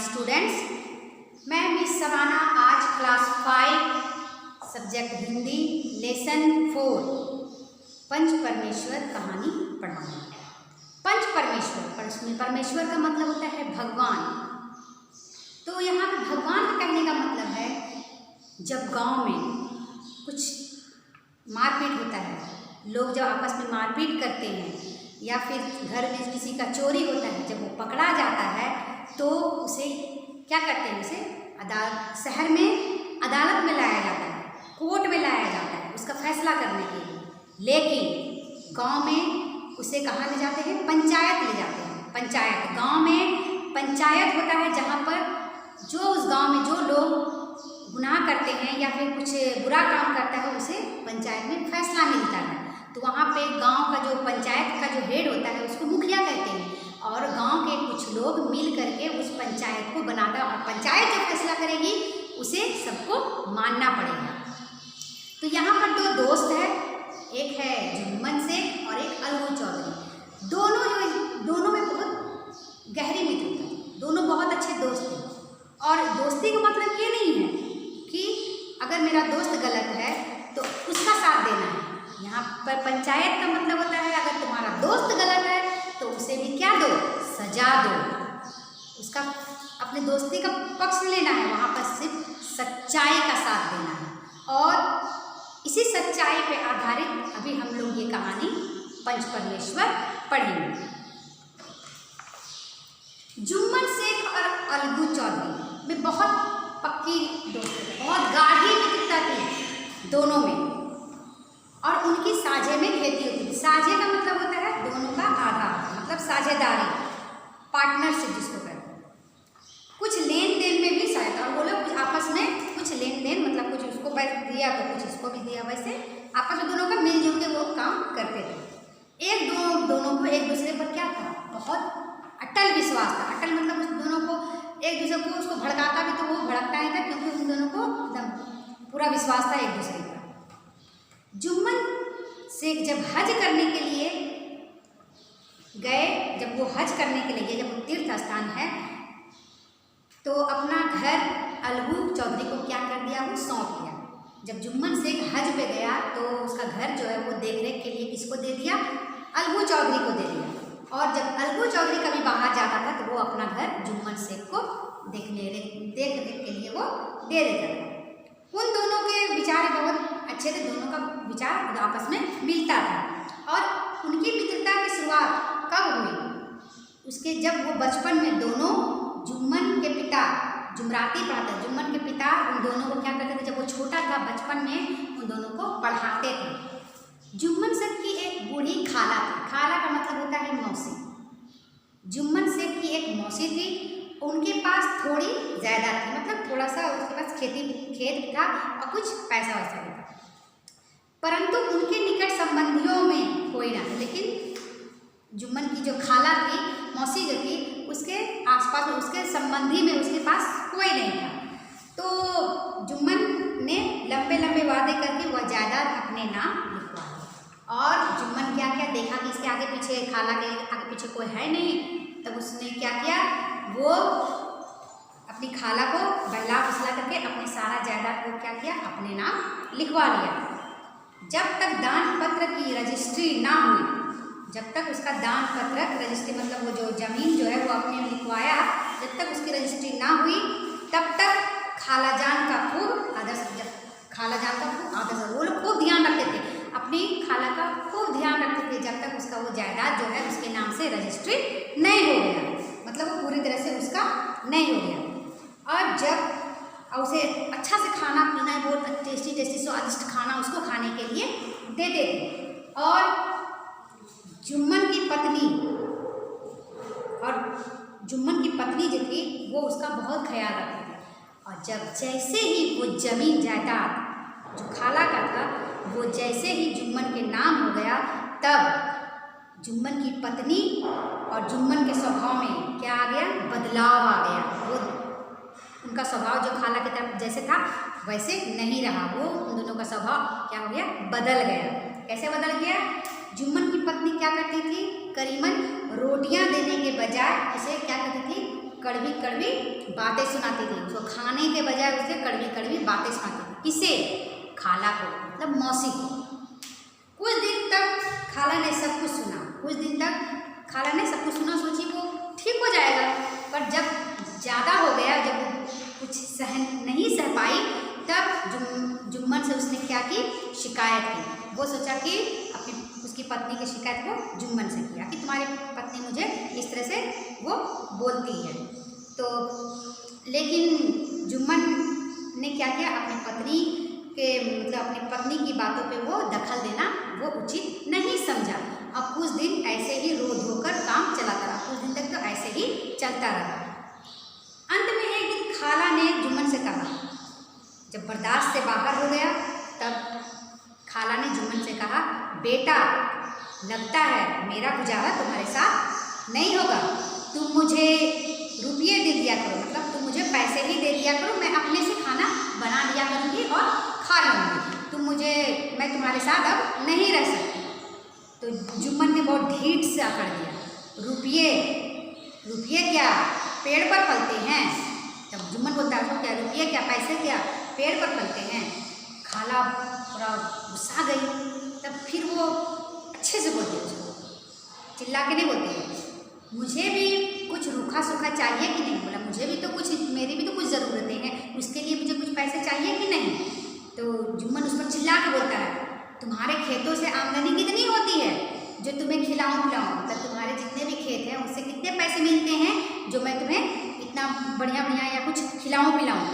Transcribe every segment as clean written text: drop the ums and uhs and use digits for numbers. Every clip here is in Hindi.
स्टूडेंट्स, मैं मिस सबाना आज क्लास 5 सब्जेक्ट हिंदी लेसन 4 पंच परमेश्वर कहानी पढ़ाऊंगी। पंच परमेश्वर, परमेश्वर का मतलब होता है भगवान। तो यहाँ पे भगवान का कहने का मतलब है जब गांव में कुछ मारपीट होता है, लोग जब आपस में मारपीट करते हैं या फिर घर में किसी का चोरी होता है, जब वो पकड़ा जाता है तो उसे क्या करते हैं, उसे शहर में अदालत में लाया जाता है, कोर्ट में लाया जाता है उसका फैसला करने के लिए। लेकिन गांव में उसे कहाँ ले जाते हैं, पंचायत ले जाते हैं। पंचायत, गांव में पंचायत होता है जहाँ पर जो उस गांव में जो लोग गुनाह करते हैं या फिर कुछ बुरा काम करता है उसे पंचायत में फैसला मिलता है। तो वहाँ पे गांव का जो पंचायत का जो हेड होता है उसको मुखिया कहते हैं, और गांव के कुछ लोग मिल करके उस पंचायत को बनाता है, और पंचायत जो फैसला करेगी उसे सबको मानना पड़ेगा। तो यहाँ पर दो दोस्त है, एक है जुम्मन शेख और एक अलगू चौधरी। दोनों में बहुत गहरी मित्रता थी, दोनों बहुत अच्छे दोस्त थे। और दोस्ती का मतलब ये नहीं है कि अगर मेरा दोस्त गलत है तो उसका साथ देना है। यहाँ पर पंचायत का मतलब होता है अगर तुम्हारा दोस्त गलत है तो उसे भी क्या दो, सजा दो, उसका अपने दोस्ती का पक्ष लेना है। वहाँ पर सिर्फ सच्चाई का साथ देना है, और इसी सच्चाई पे आधारित अभी हम लोग ये कहानी पंच परमेश्वर पढ़ेंगे। जुम्मन शेख और अलगू चौधरी में बहुत पक्की दोस्ती, बहुत गाढ़ी मित्रता थी दोनों में, और उनकी साझे में खेती होती थी। साझे का मतलब होता है दोनों का आधा, मतलब साझेदारी, पार्टनरशिप जिसको कहते हैं। कुछ लेन देन में भी सहायता, और वो लोग कुछ आपस में कुछ लेन देन, मतलब कुछ उसको दिया तो कुछ इसको भी दिया, वैसे आपस में दोनों का मिलजुल के वो काम करते थे। दोनों को एक दूसरे पर क्या था, बहुत अटल विश्वास था। अटल मतलब उस दोनों को एक दूसरे को, उसको भड़काता भी तो वो भड़कता ही था, क्योंकि उन दोनों को एकदम पूरा विश्वास था एक दूसरे का। जुम्मन शेख जब हज करने के लिए गए, जब वो हज करने के लिए गए, जब वो तीर्थ स्थान है, तो अपना घर अलगू चौधरी को क्या कर दिया, वो सौंप दिया। जब जुम्मन शेख हज पे गया तो उसका घर जो है वो देखरेख के लिए किसको दे दिया, अलगू चौधरी को दे दिया। और जब अलगू चौधरी कभी बाहर जाता था तो वो अपना घर जुम्मन शेख को देख रेख के लिए वो दे देता था। उन दोनों के विचार बहुत अच्छे थे, दोनों का विचार आपस में मिलता था। और उनकी मित्रता की शुरुआत कब हुई, उसके जब वो बचपन में दोनों, जुम्मन के पिता जुमराती पढ़ाते, जुम्मन के पिता उन दोनों को क्या करते थे, जब वो छोटा था बचपन में उन दोनों को पढ़ाते थे। जुम्मन शेख की एक बूढ़ी खाला थी, खाला का मतलब होता है मौसी। जुम्मन शेख की एक मौसी थी, उनके पास थोड़ी जायदाद थी, मतलब थोड़ा सा उसके पास खेत था और कुछ पैसा वैसा भी था, परंतु उनके निकट संबंधियों में कोई ना था। लेकिन जुम्मन की जो खाला थी, मौसी जो थी, उसके आसपास में, उसके संबंधी में उसके पास कोई नहीं था। तो जुम्मन ने लंबे लंबे वादे करके वह जायदाद अपने नाम लिखवा दी। और जुम्मन क्या क्या देखा कि इसके आगे पीछे, खाला के आगे पीछे कोई है नहीं, तब उसने क्या किया, वो अपनी खाला को बहला फुसला करके अपने सारा जायदाद को क्या किया, अपने नाम लिखवा लिया। जब तक दान पत्र की रजिस्ट्री ना हुई, जब तक उसका दान पत्रक, रजिस्ट्री मतलब वो जो जमीन जो है वो अपने लिखवाया, जब तक उसकी रजिस्ट्री ना हुई तब तक खालाजान का खूब आदर, वो लोग खूब ध्यान रखते थे, अपनी खाला का खूब ध्यान रखते थे, जब तक उसका वो जायदाद जो है उसके नाम से रजिस्ट्री नहीं हो गया, मतलब वो पूरी तरह से उसका नहीं हो गया। और जब उसे अच्छा से खाना पीना, बहुत टेस्टी स्वादिष्ट खाना उसको खाने के लिए देते थे। और जुम्मन की पत्नी जो थी वो उसका बहुत ख्याल रखती थी। और जैसे ही वो जमीन जायदाद जो खाला का था वो जैसे ही जुम्मन के नाम हो गया, तब जुम्मन की पत्नी और जुम्मन के स्वभाव में क्या आ गया, बदलाव आ गया। वो उनका स्वभाव जो खाला की तरफ जैसे था वैसे नहीं रहा, वो उन दोनों का स्वभाव क्या हो गया, बदल गया। कैसे बदल गया, जुम्मन की पत्नी क्या करती थी, करीबन रोटियां देने के बजाय उसे क्या करती थी, कड़वी कड़वी बातें सुनाती थी। उसको खाने के बजाय उसे कड़वी कड़वी बातें सुनाती थी। किसे? खाला को, मतलब मौसी को। कुछ दिन तक खाला ने सब कुछ सुना, कुछ दिन तक खाला ने सब कुछ सुना, सोची वो ठीक हो जाएगा। पर जब ज़्यादा हो गया, जब वो कुछ सहन नहीं सह पाई, तब जुम्मन से उसने क्या की? शिकायत की। वो सोचा कि उसकी पत्नी की शिकायत वो जुम्मन से किया कि तुम्हारी पत्नी मुझे इस तरह से वो बोलती है। तो लेकिन जुम्मन ने क्या किया? अपनी पत्नी के मतलब अपनी पत्नी की बातों पे वो दखल देना वो उचित नहीं समझा। अब कुछ दिन ऐसे ही रो धोकर काम चलाता रहा। कुछ दिन तक तो ऐसे ही चलता रहा। अंत में एक दिन खाला ने जुम्मन से कहा, जब बर्दाश्त से बाहर हो गया, तब खाला ने जुम्मन से कहा, बेटा लगता है मेरा गुजारा तुम्हारे साथ नहीं होगा। तुम मुझे रुपये दे दिया करो, मतलब तुम मुझे पैसे ही दे दिया करो, मैं अपने से खाना बना लिया करूँगी और खा लूँगी। मैं तुम्हारे साथ अब नहीं रह सकती। तो जुम्मन ने बहुत ढीठ से आकर दिया, रुपये क्या पेड़ पर फलते हैं? तब जुम्मन बोलता है, क्या रुपये क्या पैसे क्या पेड़ पर फलते हैं? खाला पूरा गुस्सा गई। तब फिर वो अच्छे से बोलती है, उसको चिल्ला के नहीं बोलती है, मुझे भी कुछ रूखा सूखा चाहिए कि नहीं? बोला मुझे भी तो कुछ, मेरी भी तो कुछ ज़रूरतें हैं, उसके लिए मुझे कुछ पैसे चाहिए कि नहीं? तो जुम्मन उस पर चिल्ला के बोलता है, तुम्हारे खेतों से आमदनी कितनी होती है जो तुम्हें खिलाऊं पिलाऊं? मतलब तुम्हारे जितने भी खेत हैं उससे कितने पैसे मिलते हैं जो मैं तुम्हें इतना बढ़िया बढ़िया या कुछ खिलाऊं पिलाऊं?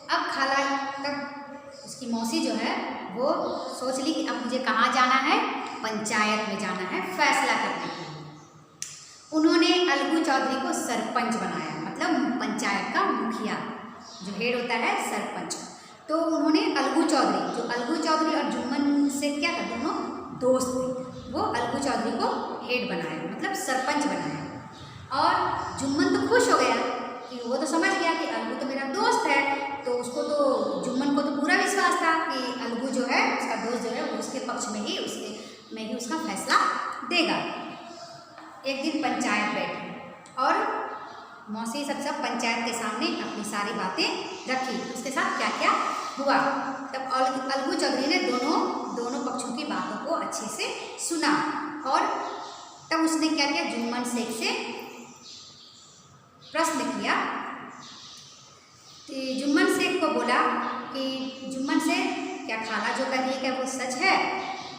अब खाला तब उसकी मौसी जो है वो सोच ली कि अब मुझे कहाँ जाना है? पंचायत में जाना है फैसला करने के लिए। उन्होंने अलगू चौधरी को सरपंच बनाया, मतलब पंचायत का मुखिया जो हेड होता है सरपंच। तो उन्होंने अलगू चौधरी और जुम्मन से क्या था, दोनों दोस्त थे, वो अलगू चौधरी को हेड बनाया, मतलब सरपंच बनाया। और जुम्मन तो खुश हो गया कि वो तो समझ गया कि अलगू तो मेरा दोस्त है, तो उसको तो जुम्मन को तो पूरा विश्वास था कि अलगू जो है उसका दोस्त जो है वो उसके पक्ष में ही उसका फैसला देगा। एक दिन पंचायत बैठी और मौसी सब पंचायत के सामने अपनी सारी बातें रखी, उसके साथ क्या क्या हुआ। तब अलगू चौधरी ने दोनों पक्षों की बातों को अच्छे से सुना और तब उसने क्या किया, जुम्मन शेख से प्रश्न किया। जुम्मन शेख को बोला कि जुम्मन शेख, क्या खाला जो कह रही है क्या वो सच है?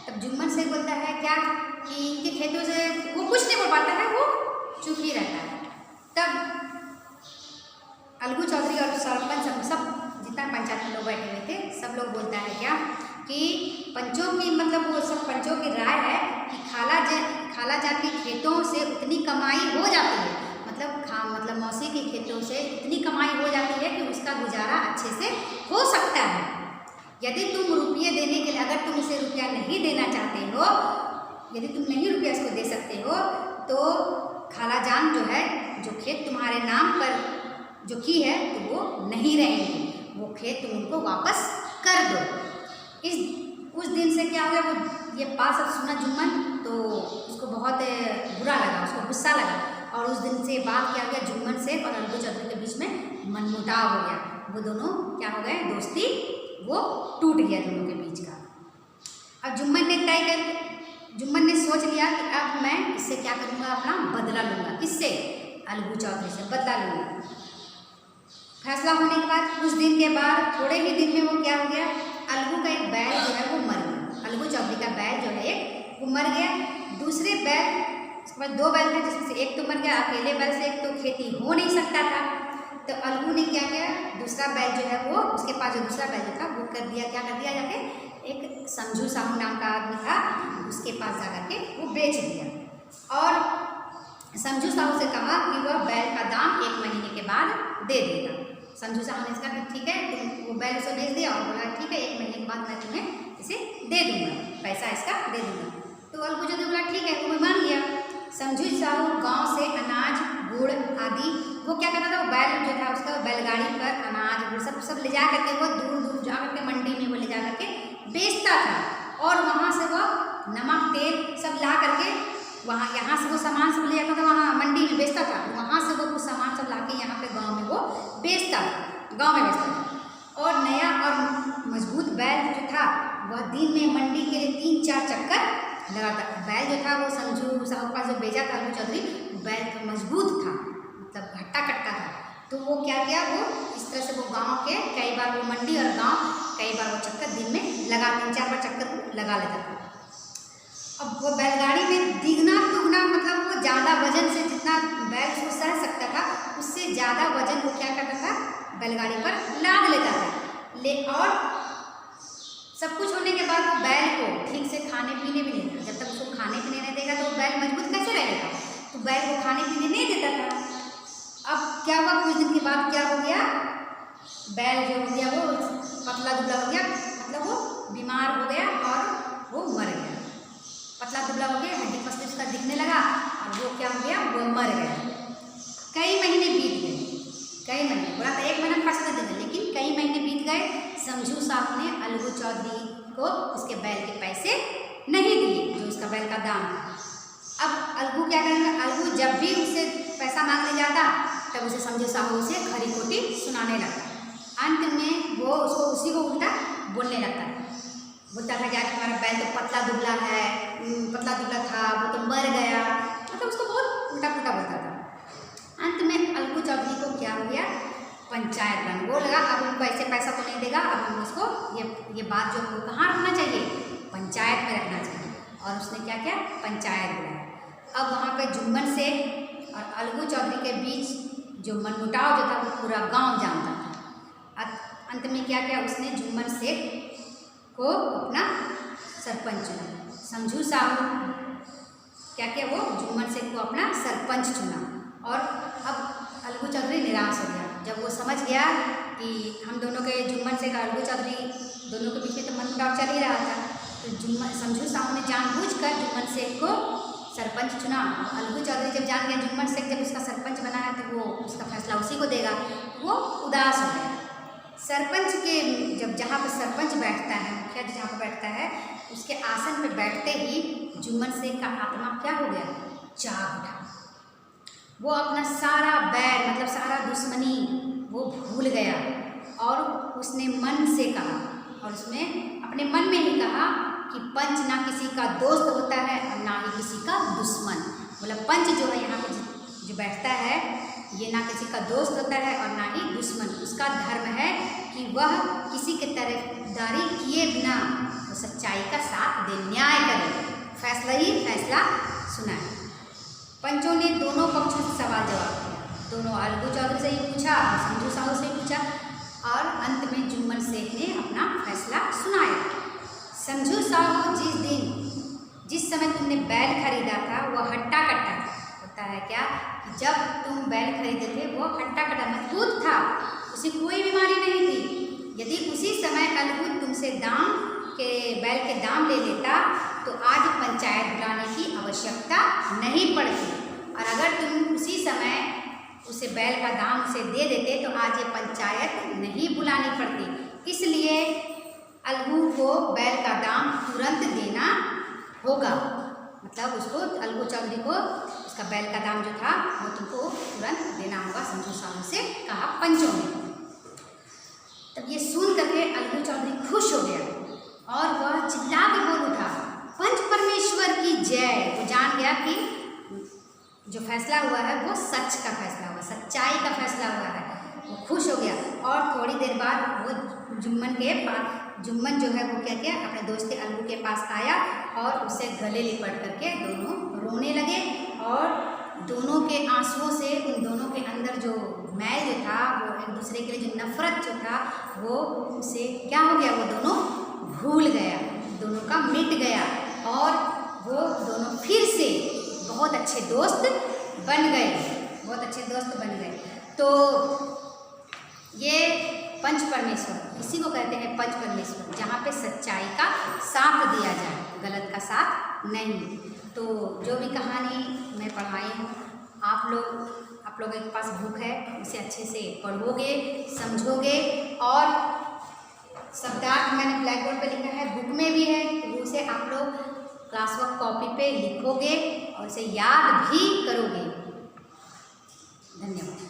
तब जुम्मन शेख बोलता है क्या कि इनके खेतों से वो कुछ नहीं बोल पाता है, वो चुप ही रहता है। तब अलगू चौधरी और सरपंच सब जितना पंचायत में लोग बैठे हुए थे सब लोग बोलता है क्या कि पंचों की, मतलब वो सब पंचों की राय है कि खाला जान के खेतों से उतनी कमाई हो जाती है, मतलब मौसी के खेतों से इतनी कमाई हो जाती है कि उसका गुजारा अच्छे से हो सकता है। यदि तुम रुपये देने के लिए, अगर तुम इसे रुपया नहीं देना चाहते हो, यदि तुम नहीं रुपया इसको दे सकते हो, तो खाला जान जो है, जो खेत तुम्हारे नाम पर जो की है तो वो नहीं रहेंगे, वो खेत तुम उनको वापस कर दो। उस दिन से क्या हो गया, वो ये बात सब सुना जुम्मन, तो उसको बहुत बुरा लगा, उसको गुस्सा लगा। और उस दिन से बात क्या हो गया, जुम्मन शेख और अलगू चौधरी के बीच में मनमुटाव हो गया। वो दोनों क्या हो गए, दोस्ती वो टूट गया दोनों के बीच का। अब जुम्मन ने सोच लिया कि अब मैं इससे क्या करूँगा, अपना बदला लूँगा। किससे? अलगू चौधरी से बदला लूँगा। फैसला होने के बाद कुछ दिन के बाद, थोड़े ही दिन में वो क्या हो गया, अलगू का एक बैल जो है वो मर गया। अलगू चौधरी का बैल जो है वो मर गया। दूसरे बैल, उसके बाद 2 बैल थे जिसमें से एक तो मर गया। अकेले बैल से एक तो खेती हो नहीं सकता था, तो अलगू ने क्या किया, दूसरा बैल जो है वो, उसके पास जो दूसरा बैल था वो क्या कर दिया जाके, एक समझू साहू नाम का आदमी था, उसके पास जा करके वो बेच दिया। और समझू साहू से कहा कि वह बैल का दाम 1 महीने के बाद दे देगा। समझू साहू ने कहा कि ठीक है, तुम वो बैल उसे बेच दिया और बोला ठीक है 1 महीने के बाद मैं तुम्हें इसे दे दूँगा, पैसा इसका दे दूँगा। तो अलगू जो बोला ठीक है, वो मान गया। समझू साहू गांव से अनाज, गुड़ आदि, वो क्या करता था, वो बैल जो था उसका बैलगाड़ी पर अनाज गुड़ सब ले जा करके वो दूर दूर जा करके मंडी में वो ले जा करके बेचता था। और वहाँ से वो नमक तेल सब ला करके यहाँ से वो सामान सब ले जाता था, वहाँ मंडी में बेचता था। वहाँ से वो कुछ सामान सब ला के यहाँ पे गांव में वो बेचता था, गांव में बेचता था। और नया और मजबूत बैल जो था वह दिन में मंडी के लिए 3-4 चक्कर लगाता था। बैल जो था वो समझू साहू के पास जो बेचा था अलगू चौधरी, बैल तो मजबूत था, मतलब हट्टा कट्टा था। तो वो क्या किया, वो इस तरह से वो गांव के कई बार वो मंडी और गांव कई बार वो चक्कर दिन में लगा 3-4 बार चक्कर लगा लेता था। अब वो बैलगाड़ी में दिगना दुगना, मतलब वो ज़्यादा वजन से, जितना बैल उसको सह सकता था उससे ज़्यादा वजन वो क्या करता था, बैलगाड़ी पर लाद लेता था। और सब कुछ होने के बाद वो बैल को ठीक से खाने पीने भी नहीं देता। जब तक उसको खाने पीने नहीं देगा तो बैल मजबूत कैसे रहेगा, तो बैल को खाने पीने नहीं देता था। अब क्या हुआ, कुछ दिन के बाद क्या हो गया, बैल जो हो गया वो पतला दुबला हो गया, मतलब वो बीमार हो गया और वो मर गया। पतला दुबला हो गया, हड्डी पसली उसका दिखने लगा और वो क्या हो गया, वो मर गया। कई महीने बीत गए, कई महीने, बोला था 1 महीना फंस गए, लेकिन कई महीने बीत गए। समझू साहब ने अलगू चौधरी को उसके बैल के पैसे नहीं दिए, जो उसका बैल का दाम था। अब अलगू क्या करेंगे, अलगू जब भी उससे पैसा मांगने जाता तब उसे समझू साहब उसे खरी खोटी सुनाने लगता। अंत में वो उसको उसी को उल्टा बोलने लगता है, बोलता था क्या तुम्हारा बैल तो पतला दुबला है, पतला दुबला था, वो तो मर गया, मतलब उसको बहुत उल्टा पुल्टा बोलता था। अंत में अलगू चौधरी को क्या हो गया, पंचायत बन, वो लगा अब उनको ऐसे पैसा तो नहीं देगा, अब हम उसको ये बात जो हमको कहाँ रखना चाहिए, पंचायत में रखना चाहिए। और उसने क्या किया, पंचायत बुलाया। अब वहाँ पे जुम्मन शेख और अलगू चौधरी के बीच जो मनमुटाव जो था वो पूरा गांव जानता था। अंत में क्या किया, उसने जुम्मन शेख को अपना सरपंच चुना। समझू साहू क्या किया, वो जुम्मन शेख को अपना सरपंच चुना। और अब अलगू चौधरी निराश हो गया जब वो समझ गया कि हम दोनों के, जुम्मन शेख और अलगू चौधरी दोनों के बीच में तो मनमुटाव चल ही रहा था। तो समझू साहू ने जानबूझकर जुम्मन शेख को सरपंच चुना। अलगू चौधरी जब जान गया जुम्मन शेख जब उसका सरपंच बना है तो वो उसका फैसला उसी को देगा, वो उदास हो गया। सरपंच के जब जहाँ पर सरपंच बैठता है, मुखिया जहाँ पर बैठता है, उसके आसन पर बैठते ही जुम्मन शेख का आत्मा क्या हो गया, जाग उठा। वो अपना सारा बैर, मतलब सारा दुश्मनी वो भूल गया और उसने मन से कहा, और उसने अपने मन में ही कहा कि पंच ना किसी का दोस्त होता है और ना ही किसी का दुश्मन। मतलब पंच जो है यहाँ पर जो बैठता है ये ना किसी का दोस्त होता है और ना ही दुश्मन। उसका धर्म है कि वह किसी के तरफदारी किए बिना वो सच्चाई का साथ दे, न्याय करे, फैसला ही फैसला सुनाए। पंचों ने दोनों पक्षों से सवाल जवाब किया, दोनों अलगू चौधरी से ही पूछा और समझू साहू से ही पूछा, और अंत में जुम्मन शेख ने अपना फैसला सुनाया। समझू साहू, जिस समय तुमने बैल खरीदा था वह हट्टा कट्टा था। होता है क्या कि जब तुम बैल खरीदे थे वो हट्टा कट्टा मजबूत था, उसे कोई बीमारी नहीं थी। यदि उसी समय अलगू तुमसे बैल के दाम ले लेता तो आज पंचायत बुलाने की आवश्यकता नहीं पड़ती, और अगर तुम उसी समय उसे बैल का दाम उसे दे देते तो आज ये पंचायत नहीं बुलानी पड़ती। इसलिए अलगू को बैल का दाम तुरंत देना होगा, मतलब उसको अलगू चौधरी को उसका बैल का दाम जो था वो तुमको तुरंत देना होगा, समझू साहू से कहा पंचों ने। तब ये सुन करके अलगू चौधरी खुश हो गया और वह चिल्ला के बोल उठा, पंच परमेश्वर की जय। वो जान गया कि जो फैसला हुआ है वो सच का फैसला हुआ, सच्चाई का फैसला हुआ है। वो खुश हो गया और थोड़ी देर बाद वो जुम्मन जो है वो क्या किया, अपने दोस्त अलगू के पास आया और उससे गले लिपट करके दोनों रोने लगे, और दोनों के आंसुओं से उन दोनों के अंदर जो मैल जो था, वो एक दूसरे के लिए जो नफरत जो था वो उसे क्या हो गया, वो दोनों भूल गया, दोनों का मिट गया, और वो दोनों फिर से बहुत अच्छे दोस्त बन गए, बहुत अच्छे दोस्त बन गए। तो ये पंच परमेश्वर, इसी को कहते हैं पंच परमेश्वर, जहाँ पे सच्चाई का साथ दिया जाए, गलत का साथ नहीं। तो जो भी कहानी मैं पढ़ाई हूँ, आप लोगों के पास बुक है, उसे अच्छे से पढ़ोगे, समझोगे, और शब्दार्थ मैंने ब्लैक बोर्ड पे लिखा है, बुक में भी है, तो उसे आप लोग क्लास वर्क कॉपी पे लिखोगे और उसे याद भी करोगे। धन्यवाद।